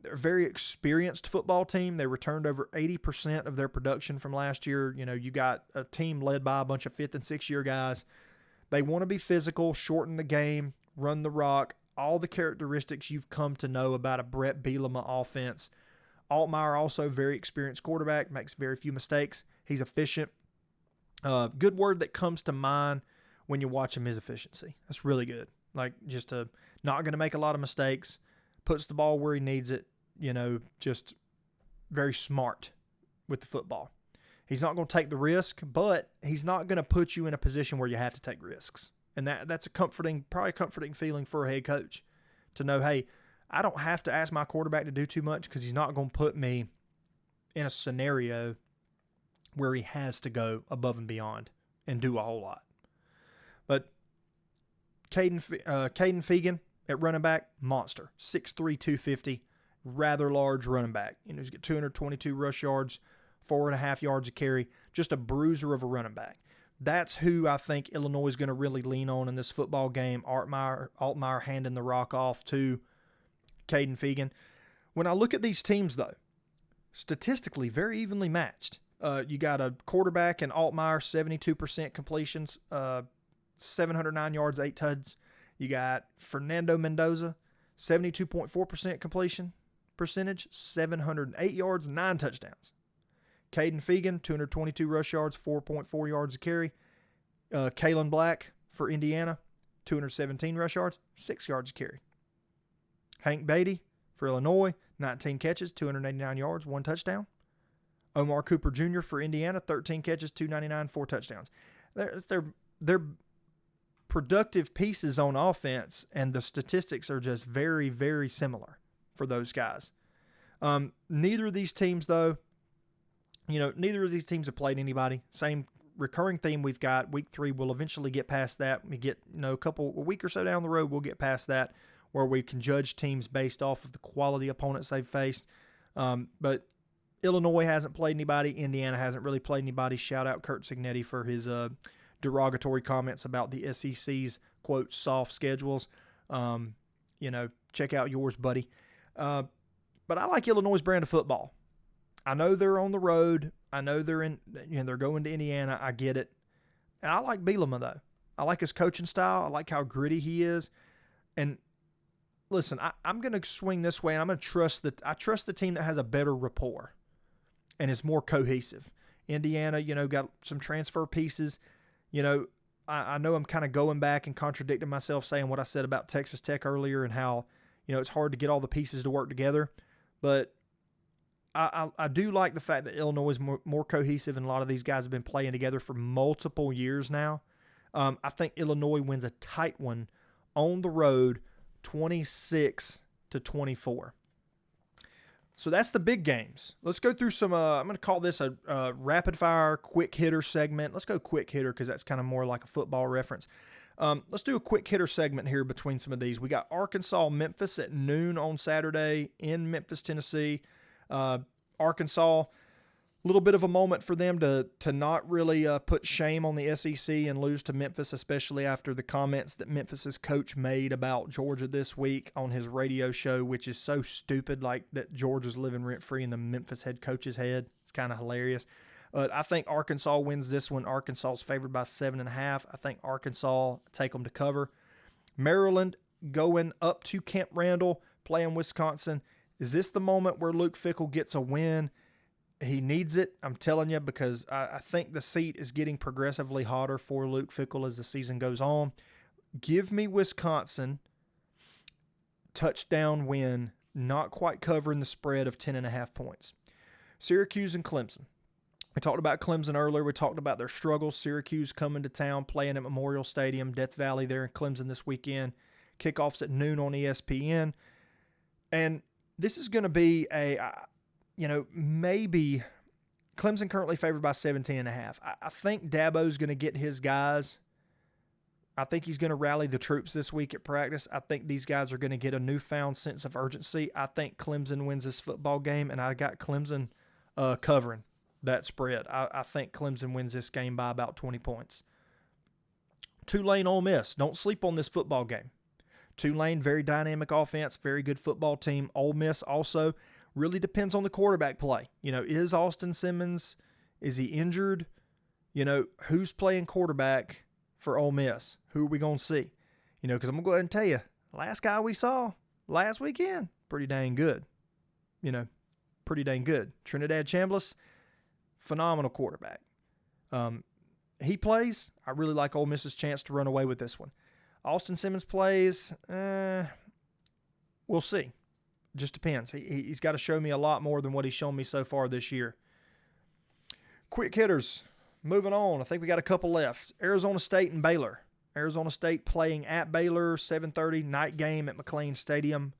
They're a very experienced football team. They returned over 80% of their production from last year. You got a team led by a bunch of 5th and 6th year guys. They want to be physical, shorten the game, run the rock, all the characteristics you've come to know about a Brett Bielema offense. Altmaier, also very experienced quarterback, makes very few mistakes. He's efficient. Good word that comes to mind when you watch him is efficiency. That's really good. Like, just not going to make a lot of mistakes, puts the ball where he needs it, just very smart with the football. He's not going to take the risk, but he's not going to put you in a position where you have to take risks. And that's probably a comforting feeling for a head coach. to know, hey, I don't have to ask my quarterback to do too much because he's not going to put me in a scenario where he has to go above and beyond and do a whole lot. But Caden Fegan at running back, monster. 6'3", 250, rather large running back. He's got 222 rush yards, 4.5 yards a carry, just a bruiser of a running back. That's who I think Illinois is going to really lean on in this football game. Altmaier handing the rock off to Caden Fegan. When I look at these teams, though, statistically very evenly matched. You got a quarterback in Altmaier, 72% completions, 709 yards, 8 tuds. You got Fernando Mendoza, 72.4% completion percentage, 708 yards, 9 touchdowns. Caden Fegan, 222 rush yards, 4.4 yards a carry. Kalen Black for Indiana, 217 rush yards, 6 yards a carry. Hank Beatty for Illinois, 19 catches, 289 yards, 1 touchdown. Omar Cooper Jr. for Indiana, 13 catches, 299, 4 touchdowns. They're productive pieces on offense, and the statistics are just very, very similar for those guys. Neither of these teams, though, neither of these teams have played anybody. Same recurring theme we've got. Week 3, we'll eventually get past that. We get, a week or so down the road, we'll get past that where we can judge teams based off of the quality opponents they've faced. But Illinois hasn't played anybody. Indiana hasn't really played anybody. Shout out Kurt Signetti for his derogatory comments about the SEC's, quote, soft schedules. Check out yours, buddy. But I like Illinois' brand of football. I know they're on the road. I know they're they're going to Indiana. I get it. And I like Bielema, though. I like his coaching style. I like how gritty he is. And listen, I'm going to swing this way, and I'm going to trust I trust the team that has a better rapport and is more cohesive. Indiana, got some transfer pieces. I know I'm kind of going back and contradicting myself saying what I said about Texas Tech earlier and how, it's hard to get all the pieces to work together. But I do like the fact that Illinois is more cohesive, and a lot of these guys have been playing together for multiple years now. I think Illinois wins a tight one on the road, 26-24. So that's the big games. Let's go through some, I'm going to call this a rapid-fire quick hitter segment. Let's go quick hitter because that's kind of more like a football reference. Let's do a quick hitter segment here between some of these. We got Arkansas-Memphis at noon on Saturday in Memphis, Tennessee. Arkansas, a little bit of a moment for them to not really put shame on the SEC and lose to Memphis, especially after the comments that Memphis's coach made about Georgia this week on his radio show, which is so stupid, like that Georgia's living rent-free in the Memphis head coach's head. It's kind of hilarious. But I think Arkansas wins this one. Arkansas is favored by 7.5. I think Arkansas take them to cover. Maryland going up to Camp Randall, playing Wisconsin. Is this the moment where Luke Fickell gets a win? He needs it, I'm telling you, because I think the seat is getting progressively hotter for Luke Fickell as the season goes on. Give me Wisconsin, touchdown win, not quite covering the spread of 10.5 points. Syracuse and Clemson. We talked about Clemson earlier. We talked about their struggles. Syracuse coming to town, playing at Memorial Stadium, Death Valley there in Clemson this weekend. Kickoffs at noon on ESPN. And this is going to be maybe Clemson currently favored by 17.5. I think Dabo's going to get his guys. I think he's going to rally the troops this week at practice. I think these guys are going to get a newfound sense of urgency. I think Clemson wins this football game, and I got Clemson covering that spread. I think Clemson wins this game by about 20 points. Tulane, Ole Miss. Don't sleep on this football game. Tulane, very dynamic offense, very good football team. Ole Miss also really depends on the quarterback play. Is Austin Simmons, is he injured? Who's playing quarterback for Ole Miss? Who are we going to see? Because I'm going to go ahead and tell you, last guy we saw last weekend, pretty dang good. Pretty dang good. Trinidad Chambliss, phenomenal quarterback. He plays. I really like Ole Miss's chance to run away with this one. Austin Simmons plays. We'll see. Just depends. He's got to show me a lot more than what he's shown me so far this year. Quick hitters. Moving on. I think we got a couple left. Arizona State and Baylor. Arizona State playing at Baylor, 7:30 night game at McLean Stadium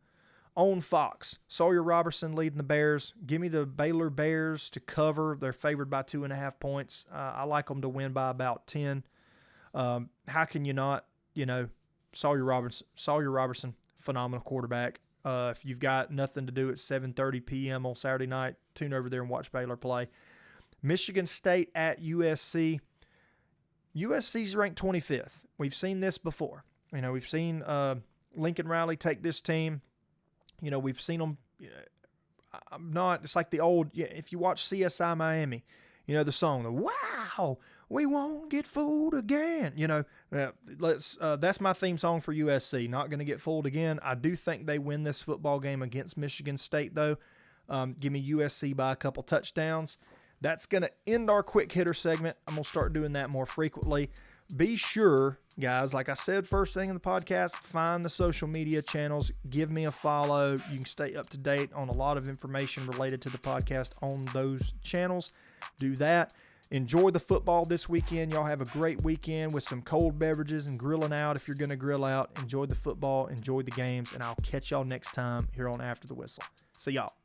on Fox. Sawyer Robertson leading the Bears. Give me the Baylor Bears to cover. They're favored by 2.5 points. I like them to win by about 10. How can you not? Sawyer Robertson, phenomenal quarterback. If you've got nothing to do at 7:30 p.m. on Saturday night, tune over there and watch Baylor play. Michigan State at USC. USC's ranked 25th. We've seen this before. We've seen Lincoln Riley take this team. We've seen them. It's like the old, if you watch CSI Miami, the song, wow, we won't get fooled again. That's my theme song for USC. Not going to get fooled again. I do think they win this football game against Michigan State, though. Give me USC by a couple touchdowns. That's going to end our quick hitter segment. I'm going to start doing that more frequently. Be sure, guys, like I said first thing in the podcast, find the social media channels. Give me a follow. You can stay up to date on a lot of information related to the podcast on those channels. Do that. Enjoy the football this weekend. Y'all have a great weekend with some cold beverages and grilling out if you're going to grill out. Enjoy the football. Enjoy the games. And I'll catch y'all next time here on After the Whistle. See y'all.